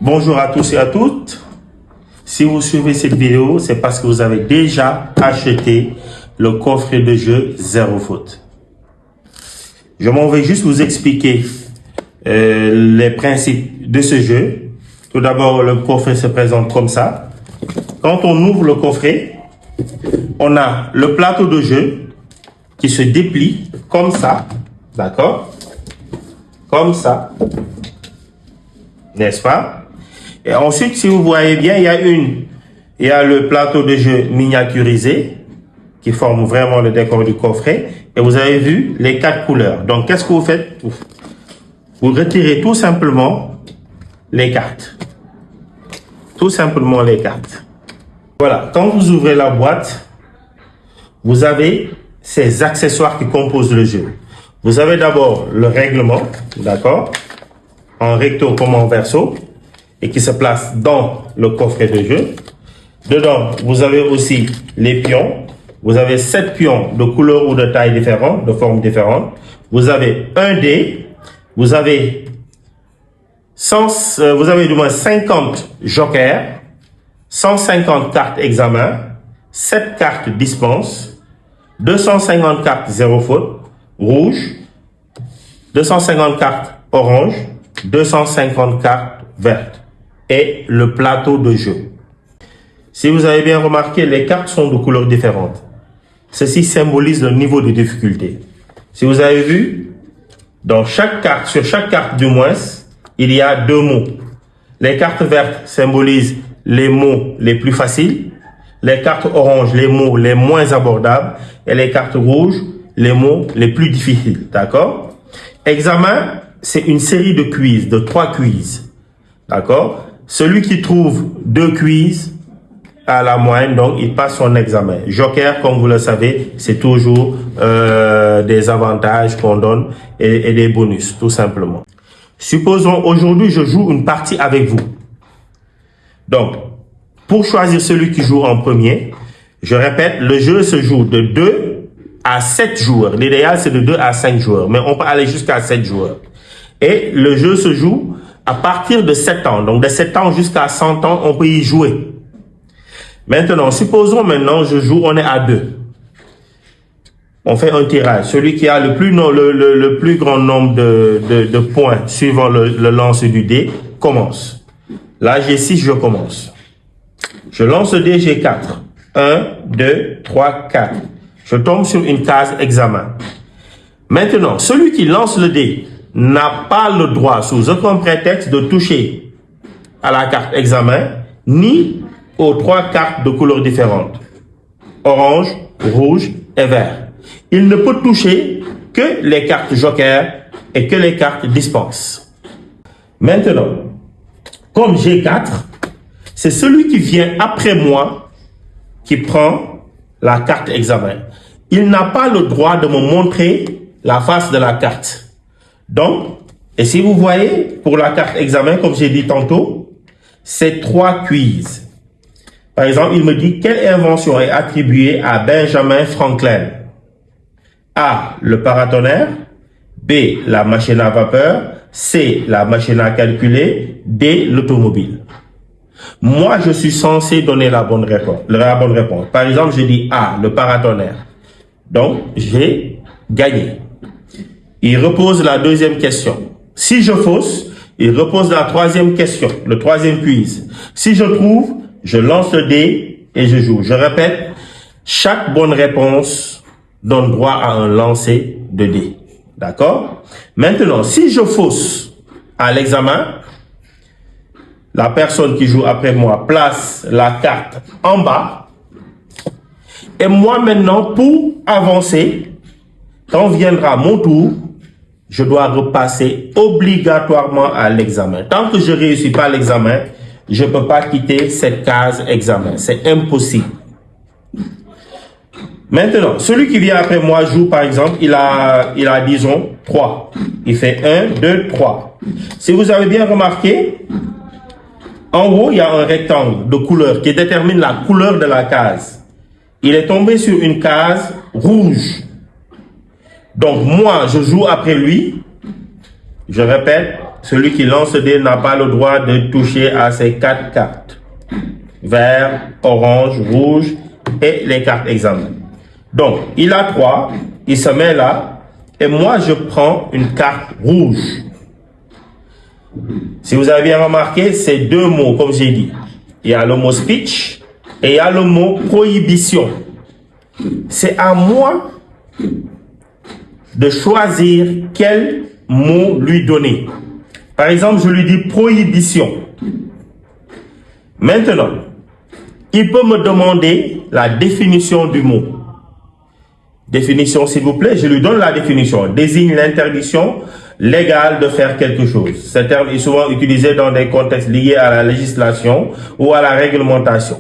Bonjour à tous et à toutes. Si vous suivez cette vidéo, c'est parce que vous avez déjà acheté le coffret de jeu Zéro Faute. Je m'en vais juste vous expliquer les principes de ce jeu. Tout d'abord, le coffret se présente comme ça. Quand on ouvre le coffret, on a le plateau de jeu qui se déplie comme ça, d'accord? Comme ça, n'est-ce pas? Et ensuite, si vous voyez bien, il y a le plateau de jeu miniaturisé qui forme vraiment le décor du coffret. Et vous avez vu les 4 couleurs. Donc, qu'est-ce que vous faites? Vous retirez tout simplement les cartes. Tout simplement les cartes. Voilà. Quand vous ouvrez la boîte, vous avez ces accessoires qui composent le jeu. Vous avez d'abord le règlement, d'accord? En recto comme en verso, et qui se place dans le coffret de jeu. Dedans, vous avez aussi les pions. Vous avez 7 pions de couleurs ou de tailles différentes, de formes différentes. Vous avez un dé. Vous avez du moins 50 jokers, 150 cartes examen, 7 cartes dispense, 250 cartes zéro faute, rouge, 250 cartes orange, 250 cartes vertes. Et le plateau de jeu. Si vous avez bien remarqué, les cartes sont de couleurs différentes. Ceci symbolise le niveau de difficulté. Si vous avez vu, dans chaque carte, sur chaque carte du moins, il y a 2 mots. Les cartes vertes symbolisent les mots les plus faciles. Les cartes oranges, les mots les moins abordables. Et les cartes rouges, les mots les plus difficiles. D'accord? Examen, c'est une série de quiz, de 3 quiz. D'accord? Celui qui trouve 2 quiz à la moyenne, donc il passe son examen. Joker, comme vous le savez, c'est toujours des avantages qu'on donne et des bonus, tout simplement. Supposons aujourd'hui, je joue une partie avec vous. Donc, pour choisir celui qui joue en premier, je répète, le jeu se joue de 2 à 7 joueurs. L'idéal, c'est de 2 à 5 joueurs, mais on peut aller jusqu'à 7 joueurs. Et le jeu se joue à partir de 7 ans. Donc, de 7 ans jusqu'à 100 ans, on peut y jouer. Maintenant, supposons maintenant, je joue, on est à 2. On fait un tirage. Celui qui a le plus grand nombre de points suivant le lance du dé commence. Là, j'ai 6, je commence. Je lance le dé, j'ai 4. 1, 2, 3, 4. Je tombe sur une case examen. Maintenant, celui qui lance le dé n'a pas le droit, sous aucun prétexte, de toucher à la carte examen, ni aux 3 cartes de couleurs différentes. Orange, rouge et vert. Il ne peut toucher que les cartes joker et que les cartes dispense. Maintenant, comme j'ai 4, c'est celui qui vient après moi qui prend la carte examen. Il n'a pas le droit de me montrer la face de la carte. Donc, et si vous voyez, pour la carte examen, comme j'ai dit tantôt, c'est 3 quiz. Par exemple, il me dit quelle invention est attribuée à Benjamin Franklin? A, le paratonnerre. B, la machine à vapeur. C, la machine à calculer. D, l'automobile. Moi, je suis censé donner la bonne réponse. Par exemple, je dis A, le paratonnerre. Donc, j'ai gagné. Il repose la deuxième question. Si je fausse, il repose la troisième question, le troisième quiz. Si je trouve, je lance le dé et je joue. Je répète, chaque bonne réponse donne droit à un lancer de dé. D'accord? Maintenant, si je fausse à l'examen, la personne qui joue après moi place la carte en bas. Et moi maintenant, pour avancer, quand viendra mon tour, je dois repasser obligatoirement à l'examen. Tant que je ne réussis pas l'examen, je ne peux pas quitter cette case examen. C'est impossible. Maintenant, celui qui vient après moi joue, par exemple, il a disons, 3. Il fait 1, 2, 3. Si vous avez bien remarqué, en haut, il y a un rectangle de couleur qui détermine la couleur de la case. Il est tombé sur une case rouge. Donc, moi, je joue après lui. Je répète, celui qui lance le dé n'a pas le droit de toucher à ces 4 cartes. Vert, orange, rouge et les cartes examen. Donc, il a 3, il se met là, et moi je prends une carte rouge. Si vous avez bien remarqué, c'est 2 mots, comme j'ai dit. Il y a le mot speech et il y a le mot prohibition. C'est à moi de choisir quel mot lui donner. Par exemple, je lui dis prohibition. Maintenant, il peut me demander la définition du mot. Définition, s'il vous plaît, je lui donne la définition. Désigne l'interdiction légale de faire quelque chose. Ce terme est souvent utilisé dans des contextes liés à la législation ou à la réglementation.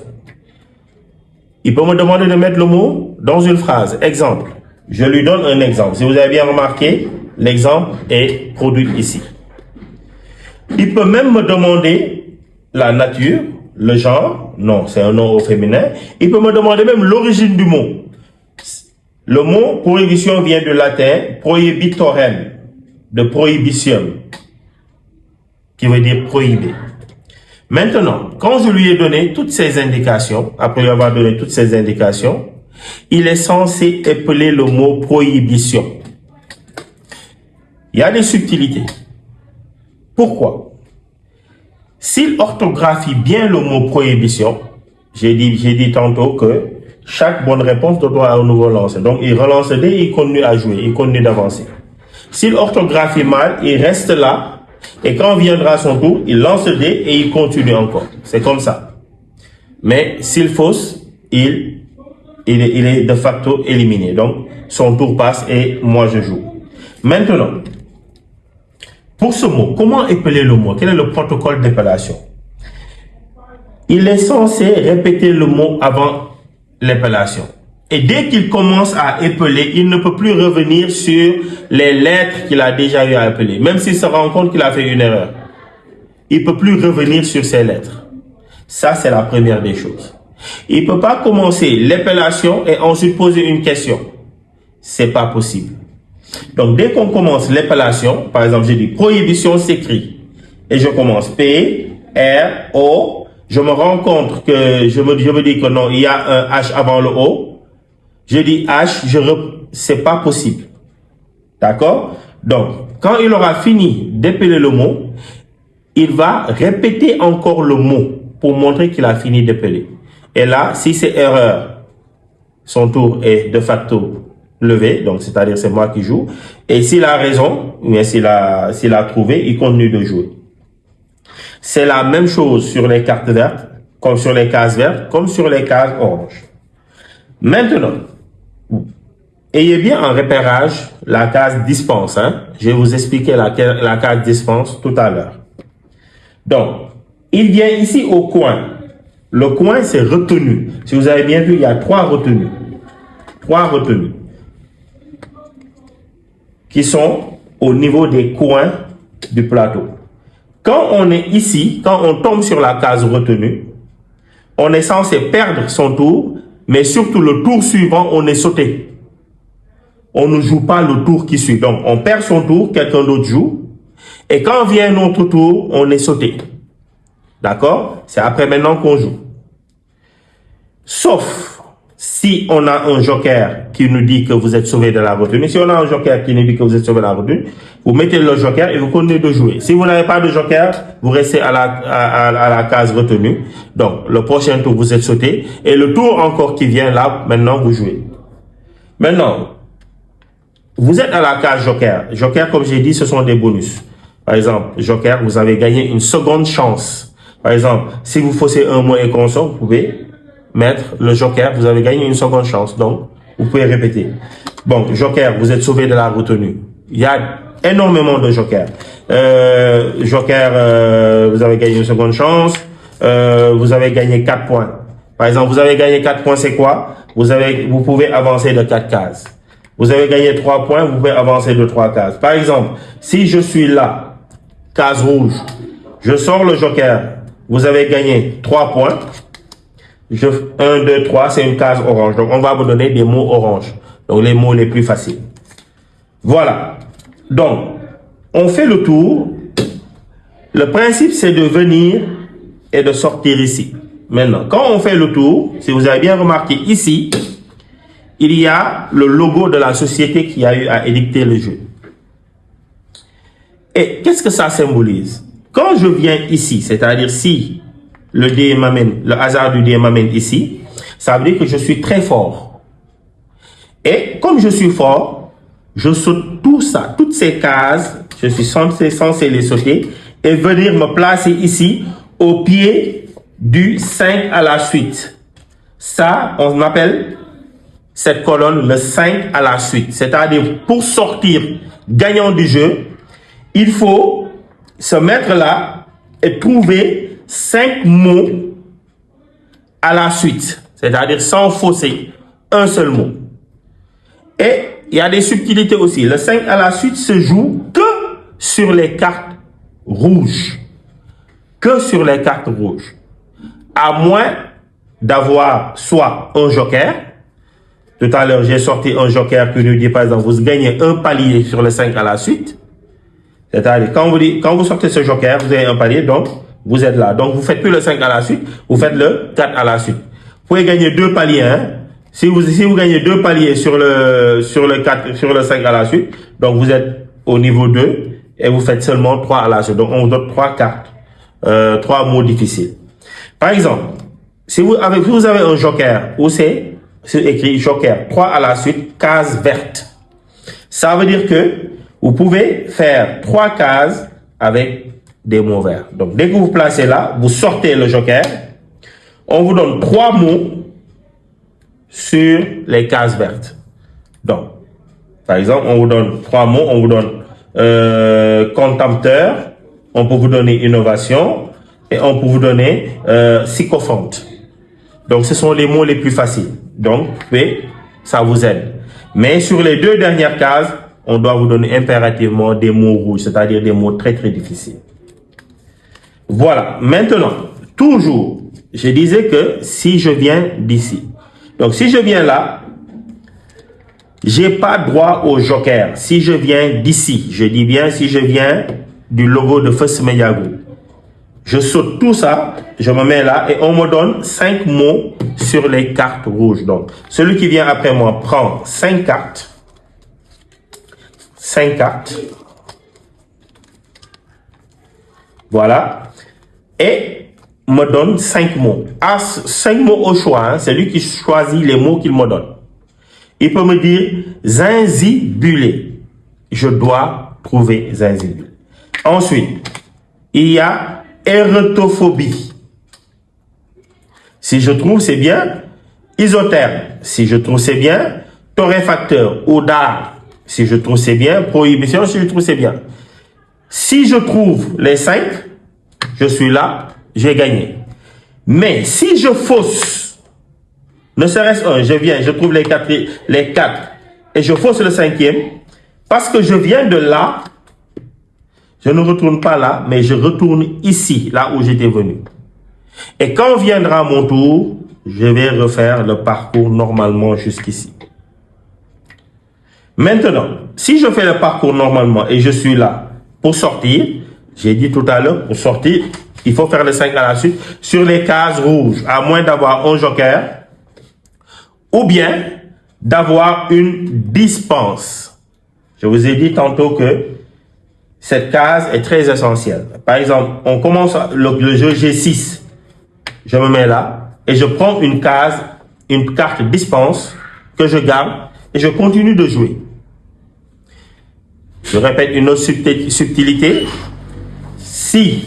Il peut me demander de mettre le mot dans une phrase. Exemple. Je lui donne un exemple. Si vous avez bien remarqué, l'exemple est produit ici. Il peut même me demander la nature, le genre. Non, c'est un nom au féminin. Il peut me demander même l'origine du mot. Le mot prohibition vient du latin prohibitorem, de prohibition, qui veut dire prohiber. Maintenant, quand je lui ai donné toutes ces indications, après lui avoir donné toutes ces indications, il est censé épeler le mot prohibition. Il y a des subtilités. Pourquoi? S'il orthographie bien le mot prohibition, j'ai dit tantôt que chaque bonne réponse doit un nouveau lancer. Donc, il relance le dé et il continue à jouer, il continue d'avancer. S'il orthographie mal, il reste là, et quand viendra son tour, il lance le dé et il continue encore. C'est comme ça. Mais s'il fausse, il est de facto éliminé. Donc, son tour passe et moi je joue. Maintenant, pour ce mot, comment épeler le mot? Quel est le protocole d'épellation? Il est censé répéter le mot avant l'épellation. Et dès qu'il commence à épeler, il ne peut plus revenir sur les lettres qu'il a déjà eu à épeler. Même s'il se rend compte qu'il a fait une erreur. Il ne peut plus revenir sur ces lettres. Ça, c'est la première des choses. Il ne peut pas commencer l'épellation et ensuite poser une question. C'est pas possible. Donc, dès qu'on commence l'épellation, par exemple, j'ai dit prohibition s'écrit. Et je commence P, R, O. Je me rends compte que je me dis que non, il y a un H avant le O. Je dis H, c'est pas possible. D'accord? Donc, quand il aura fini d'épeler le mot, il va répéter encore le mot pour montrer qu'il a fini d'épeler. Et là, si c'est erreur, son tour est de facto levé, donc c'est-à-dire c'est moi qui joue. Et s'il a raison, ou bien s'il a trouvé, il continue de jouer. C'est la même chose sur les cartes vertes, comme sur les cases vertes, comme sur les cases oranges. Maintenant, ayez bien en repérage la case dispense. Je vais vous expliquer la case dispense tout à l'heure. Donc, il vient ici au coin. Le coin, c'est retenu. Si vous avez bien vu, il y a 3 retenues. 3 retenues. Qui sont au niveau des coins du plateau. Quand on est ici, quand on tombe sur la case retenue, on est censé perdre son tour, mais surtout le tour suivant, on est sauté. On ne joue pas le tour qui suit. Donc, on perd son tour, quelqu'un d'autre joue. Et quand vient notre tour, on est sauté. D'accord? C'est après maintenant qu'on joue. Sauf si on a un joker qui nous dit que vous êtes sauvé de la retenue. Si on a un joker qui nous dit que vous êtes sauvé de la retenue, vous mettez le joker et vous continuez de jouer. Si vous n'avez pas de joker, vous restez à la case retenue. Donc, le prochain tour, vous êtes sauté. Et le tour encore qui vient là, maintenant, vous jouez. Maintenant, vous êtes à la case joker. Joker, comme j'ai dit, ce sont des bonus. Par exemple, joker, vous avez gagné une seconde chance. Par exemple, si vous faussez un mot et consort, vous pouvez mettre le joker, vous avez gagné une seconde chance. Donc, vous pouvez répéter. Bon, joker, vous êtes sauvé de la retenue. Il y a énormément de jokers. Joker, vous avez gagné une seconde chance. Vous avez gagné 4 points. Par exemple, vous avez gagné 4 points, c'est quoi? Vous pouvez avancer de 4 cases. Vous avez gagné 3 points, vous pouvez avancer de 3 cases. Par exemple, si je suis là, case rouge, je sors le joker, vous avez gagné 3 points. 1, 2, 3, c'est une case orange. Donc, on va vous donner des mots orange. Donc, les mots les plus faciles. Voilà. Donc, on fait le tour Le principe, c'est de venir et de sortir ici. Maintenant, quand on fait le tour, si vous avez bien remarqué ici, il y a le logo de la société qui a eu à édicter le jeu. Et qu'est-ce que ça symbolise? Quand je viens ici, c'est-à-dire si le dé m'amène, le hasard du dé m'amène ici, ça veut dire que je suis très fort. Et comme je suis fort, je saute tout ça, toutes ces cases, je suis censé les sauter et venir me placer ici au pied du 5 à la suite. Ça, on appelle cette colonne le 5 à la suite. C'est-à-dire, pour sortir gagnant du jeu, il faut se mettre là et trouver 5 mots à la suite. C'est-à-dire sans fausser un seul mot. Et il y a des subtilités aussi. Le 5 à la suite se joue que sur les cartes rouges. Que sur les cartes rouges. À moins d'avoir soit un joker. Tout à l'heure, j'ai sorti un joker qui nous dit, par exemple, vous gagnez un palier sur le 5 à la suite. C'est-à-dire, quand vous sortez ce joker, vous avez un palier, donc vous êtes là. Donc, vous faites plus le 5 à la suite, vous faites le 4 à la suite. Vous pouvez gagner 2 paliers, hein. Si vous gagnez 2 paliers sur le 5 à la suite, donc vous êtes au niveau 2 et vous faites seulement 3 à la suite. Donc, on vous donne 3 cartes, 3 mots difficiles. Par exemple, si vous avez un joker où c'est écrit joker 3 à la suite, case verte. Ça veut dire que vous pouvez faire 3 cases avec des mots verts. Donc, dès que vous placez là, vous sortez le joker. On vous donne 3 mots sur les cases vertes. Donc, par exemple, on vous donne 3 mots. On vous donne contempteur. On peut vous donner innovation. Et on peut vous donner sycophante. Donc, ce sont les mots les plus faciles. Donc, ça vous aide. Mais sur les 2 dernières cases, on doit vous donner impérativement des mots rouges, c'est-à-dire des mots très, très difficiles. Voilà. Maintenant, toujours, je disais que si je viens d'ici. Donc, si je viens là, j'ai pas droit au joker. Si je viens d'ici, je dis bien si je viens du logo de First Media Group. Je saute tout ça, je me mets là et on me donne 5 mots sur les cartes rouges. Donc, celui qui vient après moi prend 5 cartes. 5 cartes. Voilà. Et me donne 5 mots. 5 mots au choix. Hein, c'est lui qui choisit les mots qu'il me donne. Il peut me dire zinzibulé. Je dois trouver zinzibulé. Ensuite, il y a érythrophobie. Si je trouve, c'est bien. Isotherme. Si je trouve, c'est bien. Torréfacteur ou dard. Si je trouve, c'est bien. Prohibition, si je trouve, c'est bien. Si je trouve les 5, je suis là, j'ai gagné. Mais si je fausse, ne serait-ce un, je viens, je trouve les 4 et je fausse le 5e, parce que je viens de là, je ne retourne pas là, mais je retourne ici, là où j'étais venu. Et quand viendra mon tour, je vais refaire le parcours normalement jusqu'ici. Maintenant, si je fais le parcours normalement et je suis là pour sortir, j'ai dit tout à l'heure, pour sortir, il faut faire le 5 à la suite sur les cases rouges, à moins d'avoir un joker ou bien d'avoir une dispense. Je vous ai dit tantôt que cette case est très essentielle. Par exemple, on commence le jeu G6. Je me mets là et je prends une carte dispense que je garde et je continue de jouer. Je répète une autre subtilité. Si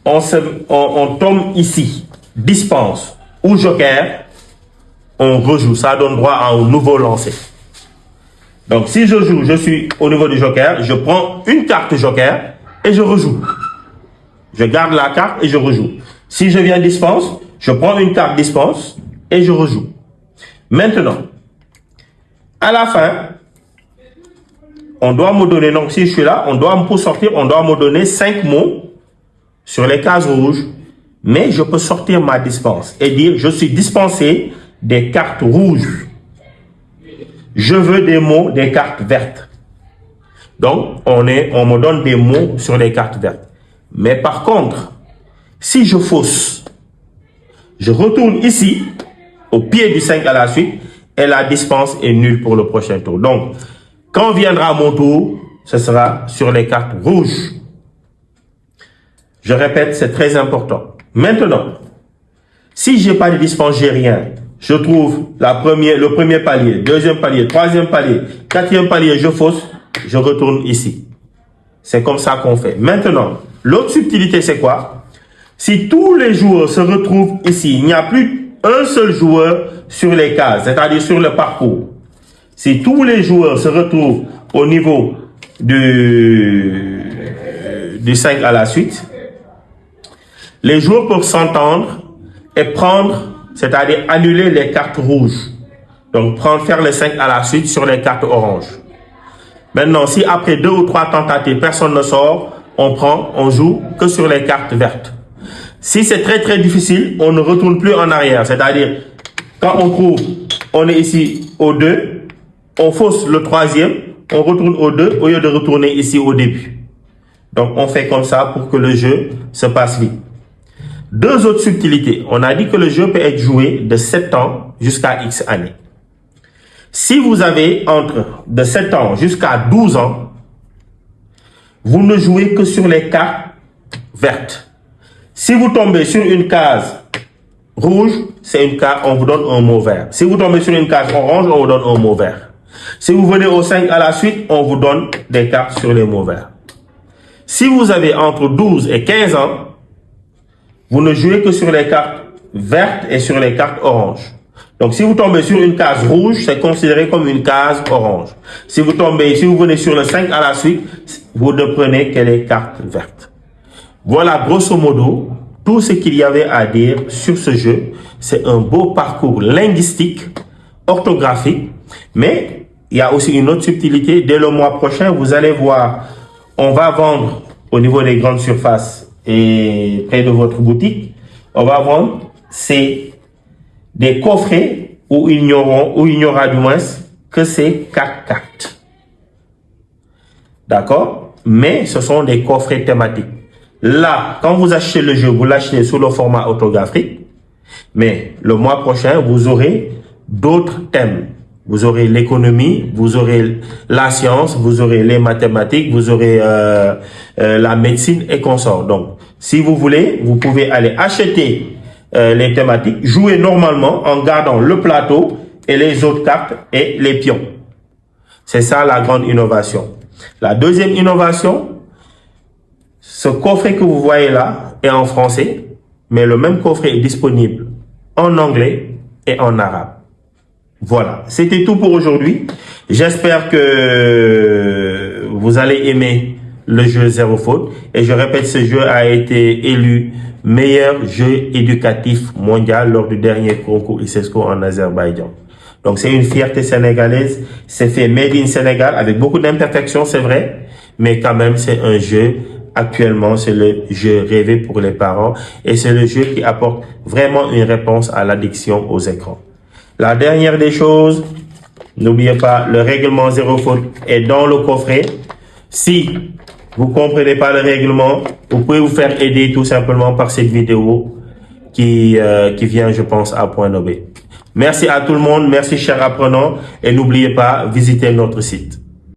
on tombe ici, dispense ou joker, on rejoue. Ça donne droit à un nouveau lancer. Donc, si je joue, je suis au niveau du joker, je prends une carte joker et je rejoue. Je garde la carte et je rejoue. Si je viens dispense, je prends une carte dispense et je rejoue. Maintenant, à la fin, on doit me donner, donc si je suis là, pour sortir, on doit me donner 5 mots sur les cases rouges, mais je peux sortir ma dispense et dire, je suis dispensé des cartes rouges. Je veux des mots, des cartes vertes. Donc, on me donne des mots sur les cartes vertes. Mais par contre, si je fausse, je retourne ici, au pied du 5 à la suite, et la dispense est nulle pour le prochain tour. Donc, quand viendra mon tour, ce sera sur les cartes rouges. Je répète, c'est très important. Maintenant, si j'ai pas de dispense, j'ai rien. Je trouve le premier palier, deuxième palier, troisième palier, quatrième palier, je fausse, je retourne ici. C'est comme ça qu'on fait. Maintenant, l'autre subtilité, c'est quoi? Si tous les joueurs se retrouvent ici, il n'y a plus un seul joueur sur les cases, c'est-à-dire sur le parcours. Si tous les joueurs se retrouvent au niveau du 5 à la suite, les joueurs peuvent s'entendre et prendre, c'est-à-dire annuler les cartes rouges. Donc, faire le 5 à la suite sur les cartes oranges. Maintenant, si après 2 ou 3 tentatives, personne ne sort, on joue que sur les cartes vertes. Si c'est très très difficile, on ne retourne plus en arrière. C'est-à-dire, quand on est ici au 2, on fausse le troisième, on retourne au 2 au lieu de retourner ici au début. Donc, on fait comme ça pour que le jeu se passe vite. Deux autres subtilités. On a dit que le jeu peut être joué de 7 ans jusqu'à X années. Si vous avez de 7 ans jusqu'à 12 ans, vous ne jouez que sur les cartes vertes. Si vous tombez sur une case rouge, c'est une carte, on vous donne un mot vert. Si vous tombez sur une case orange, on vous donne un mot vert. Si vous venez au 5 à la suite, on vous donne des cartes sur les mots verts. Si vous avez entre 12 et 15 ans, vous ne jouez que sur les cartes vertes et sur les cartes oranges. Donc, si vous tombez sur une case rouge, c'est considéré comme une case orange. Si vous venez sur le 5 à la suite, vous ne prenez que les cartes vertes. Voilà, grosso modo, tout ce qu'il y avait à dire sur ce jeu. C'est un beau parcours linguistique, orthographique, mais il y a aussi une autre subtilité. Dès le mois prochain, vous allez voir, on va vendre au niveau des grandes surfaces et près de votre boutique, on va vendre des coffrets où il n'y aura du moins que ces 4 cartes. D'accord? Mais ce sont des coffrets thématiques. Là, quand vous achetez le jeu, vous l'achetez sous le format orthographique. Mais le mois prochain, vous aurez d'autres thèmes. Vous aurez l'économie, vous aurez la science, vous aurez les mathématiques, vous aurez la médecine et consorts. Donc, si vous voulez, vous pouvez aller acheter les thématiques, jouer normalement en gardant le plateau et les autres cartes et les pions. C'est ça la grande innovation. La deuxième innovation, ce coffret que vous voyez là est en français, mais le même coffret est disponible en anglais et en arabe. Voilà, c'était tout pour aujourd'hui. J'espère que vous allez aimer le jeu Zéro Faute. Et je répète, ce jeu a été élu meilleur jeu éducatif mondial lors du dernier concours ISESCO en Azerbaïdjan. Donc c'est une fierté sénégalaise. C'est fait made in Sénégal avec beaucoup d'imperfections, c'est vrai. Mais quand même, c'est un jeu. Actuellement, c'est le jeu rêvé pour les parents. Et c'est le jeu qui apporte vraiment une réponse à l'addiction aux écrans. La dernière des choses, n'oubliez pas, le règlement Zéro Faute est dans le coffret. Si vous comprenez pas le règlement, vous pouvez vous faire aider tout simplement par cette vidéo qui vient, je pense, à point nommé. Merci à tout le monde, merci chers apprenants et n'oubliez pas, visitez notre site.